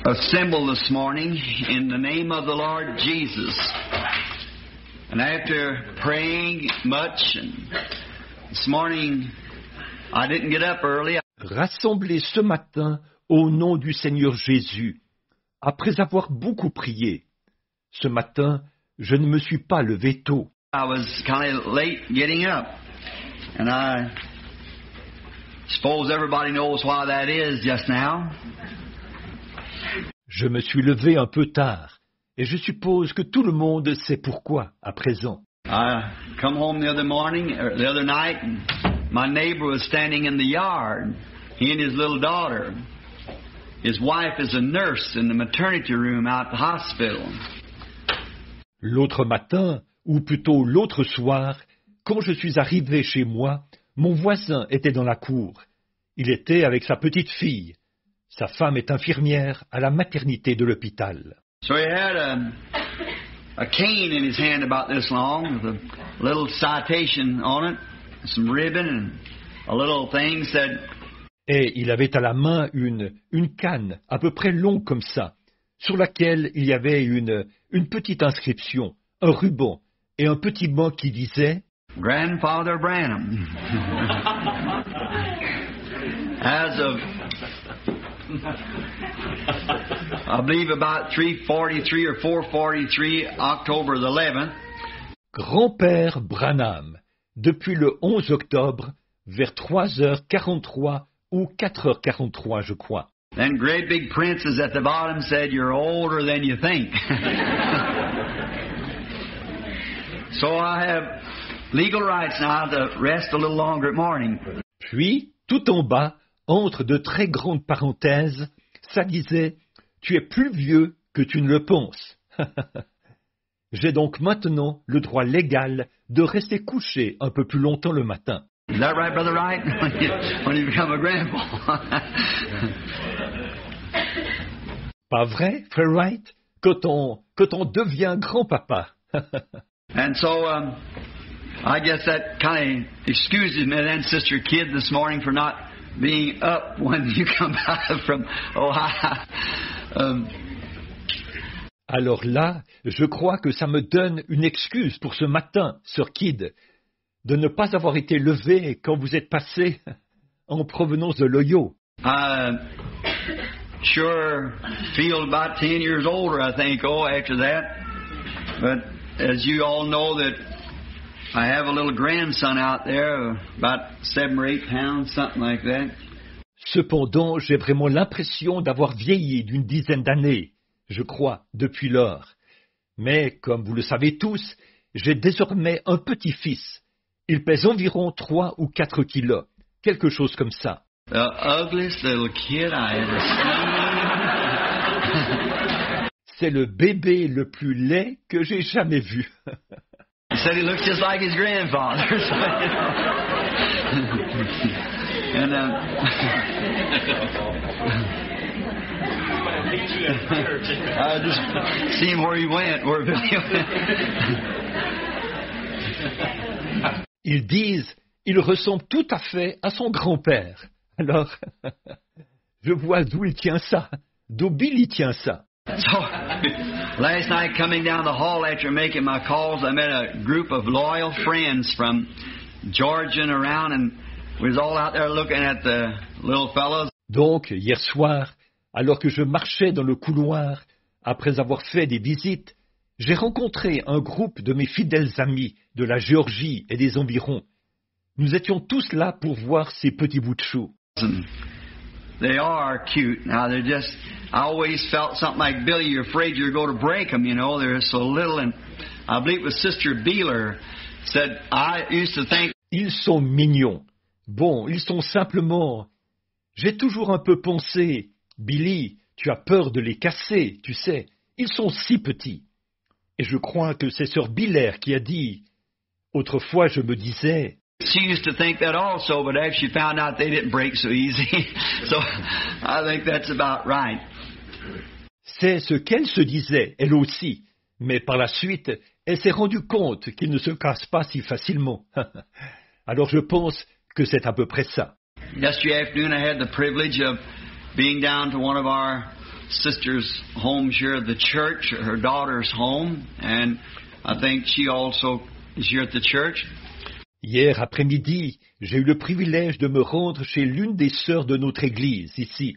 assembled this morning in the name of the Lord Jesus. And after praying much, and this morning I didn't get up early. Rassemblés ce matin au nom du Seigneur Jésus, après avoir beaucoup prié. Ce matin, je ne me suis pas levé tôt. I was kind of late getting up, and I suppose everybody knows why that is just now. Je me suis levé un peu tard, et je suppose que tout le monde sait pourquoi à présent. I come home the other night, and my neighbor was standing in the yard. He and his little daughter. His wife is a nurse in the maternity room out at the hospital. L'autre matin, ou plutôt l'autre soir, quand je suis arrivé chez moi, mon voisin était dans la cour. Il était avec sa petite fille. Sa femme est infirmière à la maternité de l'hôpital. So he had a cane in his hand about this long with a little citation on it, some ribbon and a little thing said. Et il avait à la main une canne à peu près longue comme ça, sur laquelle il y avait une petite inscription, un ruban et un petit mot qui disait Grandfather Branham. As of, I believe about 3:43 or 4:43, October the 11th. Grand-père Branham, depuis le 11 octobre, vers 3h43 ou 4h43, je crois. Then great big princes at the bottom said, "You're older than you think." So I have legal rights now to rest a little longer at morning. Puis, tout en bas, entre de très grandes parenthèses, ça disait « Tu es plus vieux que tu ne le penses ». J'ai donc maintenant le droit légal de rester couché un peu plus longtemps le matin. Is that right, Brother Wright? When you become a grandpa. Pas vrai, Frère Wright? Quand on devient grand-papa. And so, I guess that kind of excuses me then, Sister Kidd, this morning for not being up when you come back from Ohio. Alors là, je crois que ça me donne une excuse pour ce matin, Sœur Kidd, de ne pas avoir été levé quand vous êtes passé en provenance de l'Ohio. I sure feel about 10 years older, I think, after that. But as you all know that I have a little grandson out there, about 7 or 8 pounds, something like that. Cependant, j'ai vraiment l'impression d'avoir vieilli d'une dizaine d'années, je crois, depuis lors. Mais, comme vous le savez tous, j'ai désormais un petit-fils. Il pèse environ 3 ou 4 kilos, quelque chose comme ça. The ugliest little kid I ever seen. C'est le bébé le plus laid que j'ai jamais vu. He said he looks just like his grandfather. And I just seen where he went, where Billy went. Ils disent, il ressemble tout à fait à son grand-père. Alors, je vois d'où il tient ça, d'où Billy tient ça. So, last night coming down the hall after making my calls, I met a group of loyal friends from Georgia and around, and we was all out there looking at the little fellows. Donc, hier soir, alors que je marchais dans le couloir, après avoir fait des visites, j'ai rencontré un groupe de mes fidèles amis de la Géorgie et des environs. Nous étions tous là pour voir ces petits bouts de chou. They are cute. Now they're just, I always felt something like Billy, you're afraid you're going to break them, you know, they're so little. And I believe it was Sister Beeler said, I used to think. Ils sont mignons. Bon, ils sont simplement. J'ai toujours un peu pensé, Billy, tu as peur de les casser, tu sais. Ils sont si petits. Et je crois que c'est Sœur Biller qui a dit. Autrefois, je me disais. She used to think that also, but after she found out they didn't break so easy, so I think that's about right. C'est ce qu'elle se disait, elle aussi. Mais par la suite, elle s'est rendue compte qu'ils ne se cassent pas si facilement. Alors je pense que c'est à peu près ça. Yesterday afternoon, I had the privilege of being down to one of our sister's home here at the church, her daughter's home, and I think she also is here at the church. Hier après-midi, j'ai eu le privilège de me rendre chez l'une des sœurs de notre église, ici.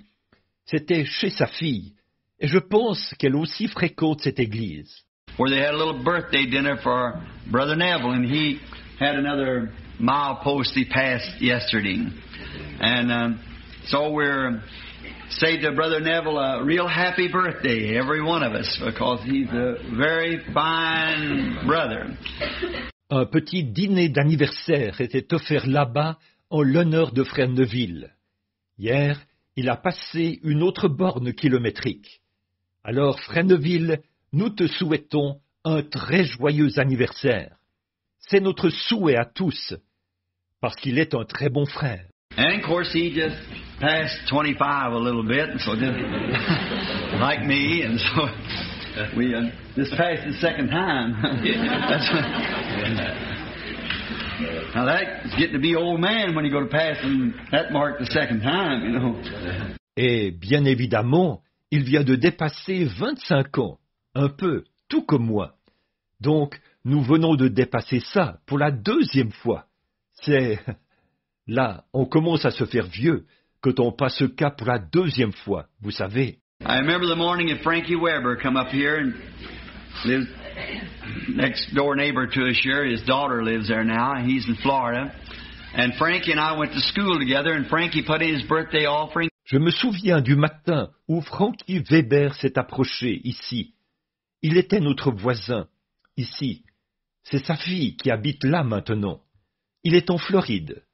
C'était chez sa fille, et je pense qu'elle aussi fréquente cette église. Where they had a little birthday dinner for Brother Neville, and he had another milepost he passed yesterday. And so we're say to Brother Neville a real happy birthday, every one of us, because he's a very fine brother. Un petit dîner d'anniversaire était offert là-bas en l'honneur de Frère Neville. Hier, il a passé une autre borne kilométrique. Alors, Frère Neville, nous te souhaitons un très joyeux anniversaire. C'est notre souhait à tous, parce qu'il est un très bon frère. And of course, he just passed 25 a little bit, and so just like me, and so we just passed the second time. Now that's getting to be old man when you go to pass and that mark the second time, you know. Et bien évidemment, il vient de dépasser 25 ans, un peu, tout comme moi. Donc, nous venons de dépasser ça pour la deuxième fois. C'est... Là, on commence à se faire vieux quand on passe ce cap pour la deuxième fois, vous savez. I remember the morning that Frankie Weber come up here and lives next door neighbor to us here. His daughter lives there now. He's in Florida. And Frankie and I went to school together, and Frankie put in his birthday offering. Je me souviens du matin où Frankie Weber s'est approché ici. Il était notre voisin, ici. C'est sa fille qui habite là maintenant. Il est en Floride.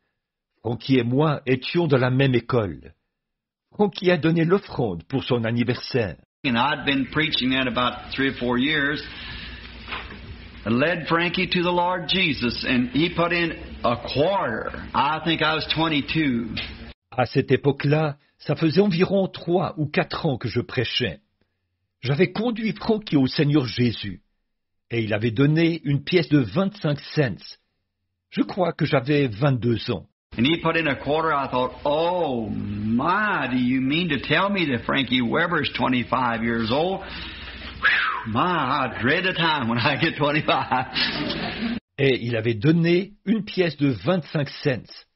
Frankie et moi étions dans la même école. Frankie a donné l'offrande pour son anniversaire. And I'd been preaching that about 3 or 4 years. I led Frankie to the Lord Jesus, and he put in a quarter. I think I was 22. À cette époque-là, ça faisait environ 3 ou 4 ans que je prêchais. J'avais conduit Frankie au Seigneur Jésus, et il avait donné une pièce de 25 cents. Je crois que j'avais 22 ans. And he put in a quarter. I thought, oh, my, do you mean to tell me that Frankie Weber's 25 years old? Whew, my, I dread the time when I get 25. Et il avait donné une pièce de 25 cents.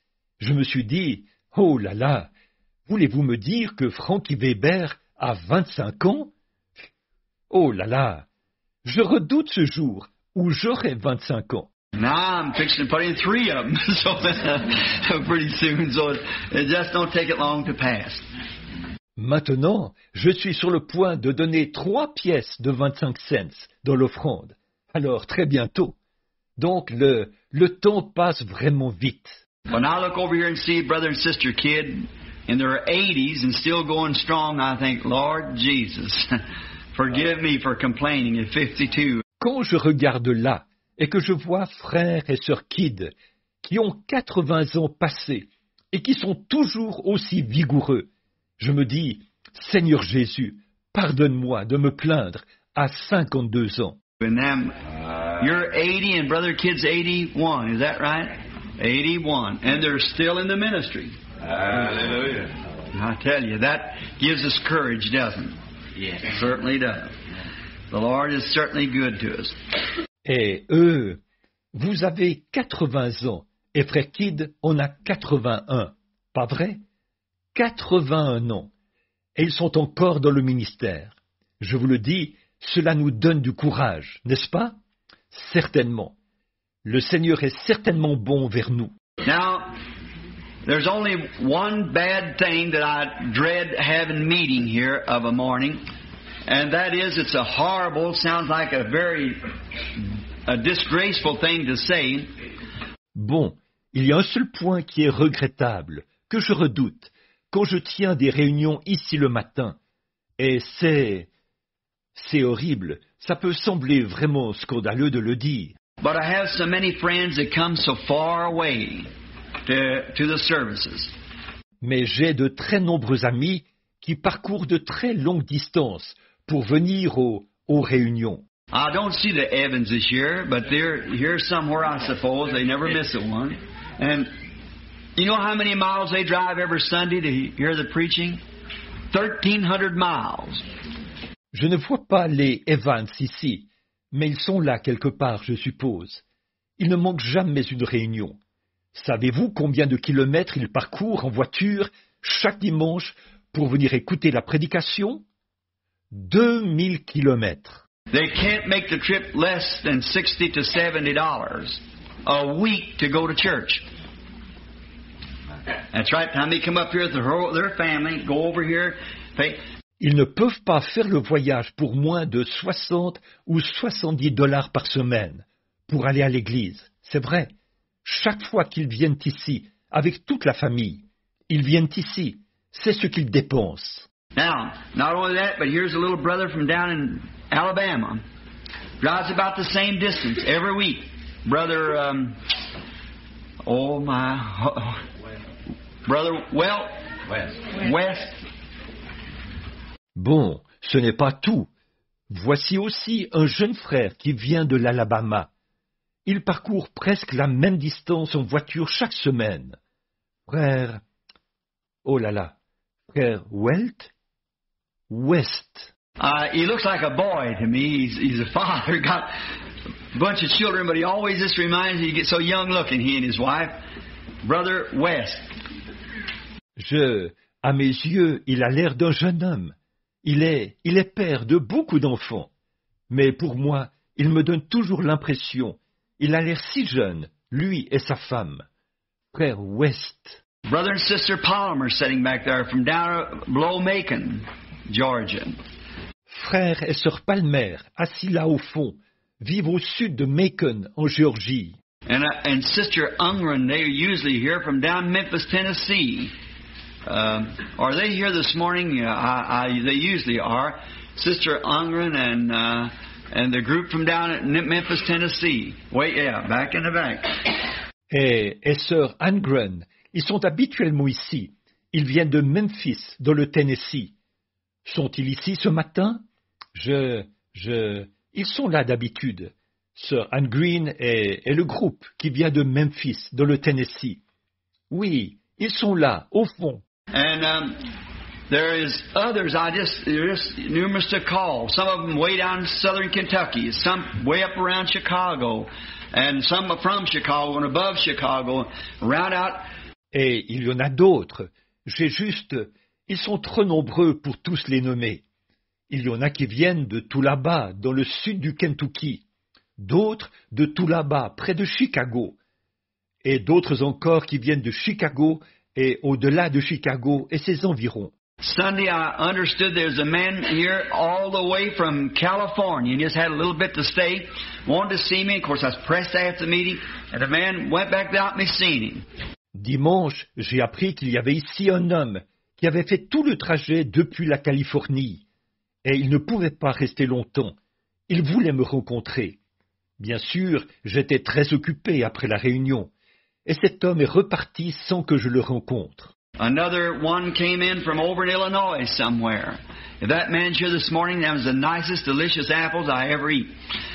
Je me suis dit, oh là là, voulez-vous me dire que Frankie Weber a 25 ans? Oh là là, je redoute ce jour où j'aurai 25 ans. Now I'm fixing to put in 3 of them, so pretty soon, so it just don't take it long to pass. Maintenant, je suis sur le point de donner 3 pièces de 25 cents dans l'offrande. Alors, très bientôt. Donc, le temps passe vraiment vite. When I look over here and see brother and sister kid in their 80s and still going strong, I think, Lord Jesus, forgive me for complaining at 52. Quand je regarde là, et que je vois frères et sœurs Kidd qui ont 80 ans passés et qui sont toujours aussi vigoureux, je me dis, Seigneur Jésus, pardonne-moi de me plaindre à 52 ans. And them, you're 80 and brother Kidd's 81, is that right? 81, and they're still in the ministry. Hallelujah. I tell you, that gives us courage, doesn't it? Yes. It certainly does. The Lord is certainly good to us. Et eux, vous avez 80 ans, et frère Kidd en a 81, pas vrai? 81 ans, et ils sont encore dans le ministère. Je vous le dis, cela nous donne du courage, n'est-ce pas? Certainement. Le Seigneur est certainement bon vers nous. Now, there's only one bad thing that I dread having meeting here of a morning, and that is it's a horrible, sounds like a disgraceful thing to say. Bon, il y a un seul point qui est regrettable, que je redoute, quand je tiens des réunions ici le matin, et c'est horrible, ça peut sembler vraiment scandaleux de le dire. But I have so many friends that come so far away to the services. Mais j'ai de très nombreux amis qui parcourent de très longues distances pour venir aux réunions. I don't see the Evans this year, but they're here somewhere, I suppose. They never miss a one. And you know how many miles they drive every Sunday to hear the preaching? 1,300 miles. Je ne vois pas les Evans ici, mais ils sont là quelque part, je suppose. Ils ne manquent jamais une réunion. Savez-vous combien de kilomètres ils parcourent en voiture chaque dimanche pour venir écouter la prédication? 2000 kilomètres. They can't make the trip less than $60 to $70 a week to go to church. That's right. Time they come up here with their family, go over here, pay. Ils ne peuvent pas faire le voyage pour moins de 60 ou 70 dollars par semaine pour aller à l'église. C'est vrai. Chaque fois qu'ils viennent ici, avec toute la famille, ils viennent ici. C'est ce qu'ils dépensent. Now, not only that, but here's a little brother from down in Alabama. Drives about the same distance every week. Brother, Brother West. Bon, ce n'est pas tout. Voici aussi un jeune frère qui vient de l'Alabama. Il parcourt presque la même distance en voiture chaque semaine. Frère... Oh là là, frère West. He looks like a boy to me. He's a father, got a bunch of children, but he always just reminds me, he gets so young looking, he and his wife. Brother West. À mes yeux, il a l'air d'un jeune homme. Il est père de beaucoup d'enfants. Mais pour moi, il me donne toujours l'impression, il a l'air si jeune, lui et sa femme. Frère West. Brother and Sister Palmer sitting back there from down below Macon, Georgia. Frère et sœur Palmer, assis là au fond, vivent au sud de Macon, en Géorgie. And Sister Ungren, they're usually here from down Memphis, Tennessee. Are they here this morning? They usually are. Sister Ungren and the group from down at Memphis, Tennessee. Back in the back. Et sœur Ungren, ils sont habituellement ici. Ils viennent de Memphis, dans le Tennessee. Sont-ils ici ce matin? Ils sont là d'habitude. Sœur Anne Green et le groupe qui vient de Memphis, dans le Tennessee. Oui, ils sont là, au fond. And there is others, there's numerous to call. Some of them way down in southern Kentucky, some way up around Chicago, and some from Chicago and above Chicago, around out. Et il y en a d'autres. Ils sont trop nombreux pour tous les nommer. Il y en a qui viennent de tout là-bas, dans le sud du Kentucky. D'autres de tout là-bas, près de Chicago. Et d'autres encore qui viennent de Chicago et au-delà de Chicago et ses environs. Sunday, I understood there's a man here all the way from California. He just had a little bit to stay. Wanted to see me. Of course, I was pressed after the meeting. And the man went back without me seeing him. Dimanche, j'ai appris qu'il y avait ici un homme qui avait fait tout le trajet depuis la Californie. Et il ne pouvait pas rester longtemps. Il voulait me rencontrer. Bien sûr, j'étais très occupé après la réunion. Et cet homme est reparti sans que je le rencontre. Another one came in from over in Illinois somewhere. If that man's here this morning, that was the nicest, delicious apples I ever eat.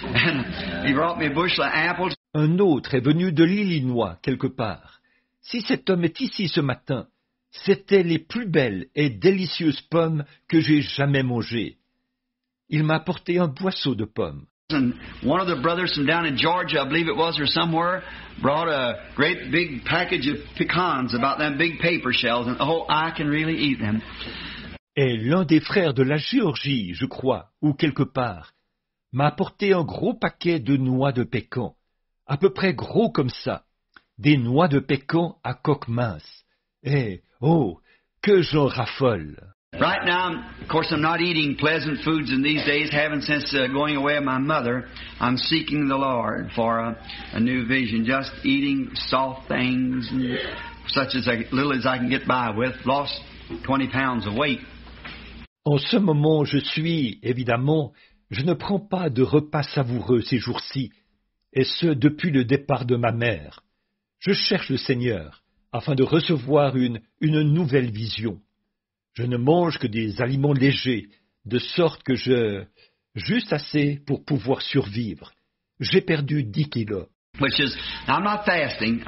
And he brought me a bushel of apples. Un autre est venu de l'Illinois, quelque part. Si cet homme est ici ce matin, c'étaient les plus belles et délicieuses pommes que j'ai jamais mangées. Il m'a apporté un boisseau de pommes. And one of the brothers from down in Georgia, I believe it was, or somewhere, brought a great big package of pecans, about them big paper shells, and oh, I can really eat them. Et l'un des frères de la Géorgie, je crois, ou quelque part, m'a apporté un gros paquet de noix de pécan, à peu près gros comme ça, des noix de pécan à coque mince. Et, oh, que j'en raffole! Right now, of course, I'm not eating pleasant foods in these days, haven't since going away of my mother. I'm seeking the Lord for a new vision, just eating soft things, and such as little as I can get by with. Lost 20 pounds of weight. En ce moment, je ne prends pas de repas savoureux ces jours-ci, et ce depuis le départ de ma mère. Je cherche le Seigneur, afin de recevoir une nouvelle vision. Je ne mange que des aliments légers, de sorte que juste assez pour pouvoir survivre. J'ai perdu 10 kilos. Which is, I'm not fasting.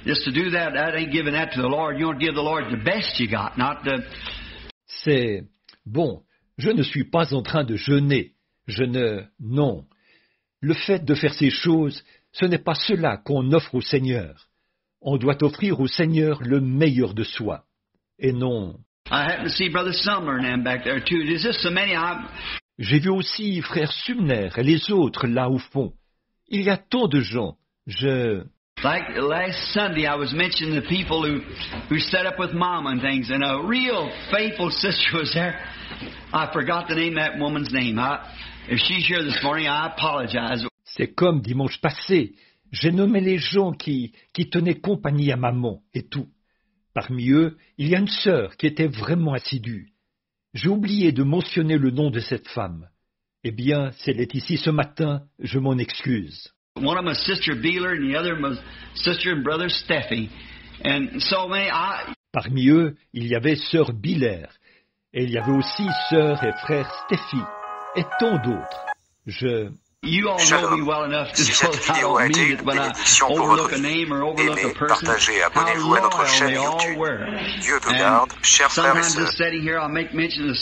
Just to do that, that ain't giving that to the Lord. You want to give the Lord the best you got, not the... C'est... Bon, je ne suis pas en train de jeûner. Non. Le fait de faire ces choses, ce n'est pas cela qu'on offre au Seigneur. On doit offrir au Seigneur le meilleur de soi. Et non... J'ai vu aussi frère Sumner et les autres là au fond. Il y a tant de gens. Like last Sunday, I was mentioning the people who set up with Mom and things, and a real faithful sister was there. I forgot the name of that woman's name. If she's here this morning, I apologize. C'est comme dimanche passé. J'ai nommé les gens qui tenaient compagnie à maman et tout. Parmi eux, il y a une sœur qui était vraiment assidue. J'ai oublié de mentionner le nom de cette femme. Eh bien, si elle est ici ce matin, je m'en excuse. One of them was Sister Beeler, and the other was Sister and Brother Steffi. And so many. Parmi eux, il y avait Sœur Biller, et il y avait aussi Sœur et Frère Steffi, et tant d'autres. You all know me well enough to know that I don't mean it when I overlook a name or overlook a person. How loyal they all were. Dieu vous garde, chers frères et sometimes sœurs. just sitting here, I'll make mention of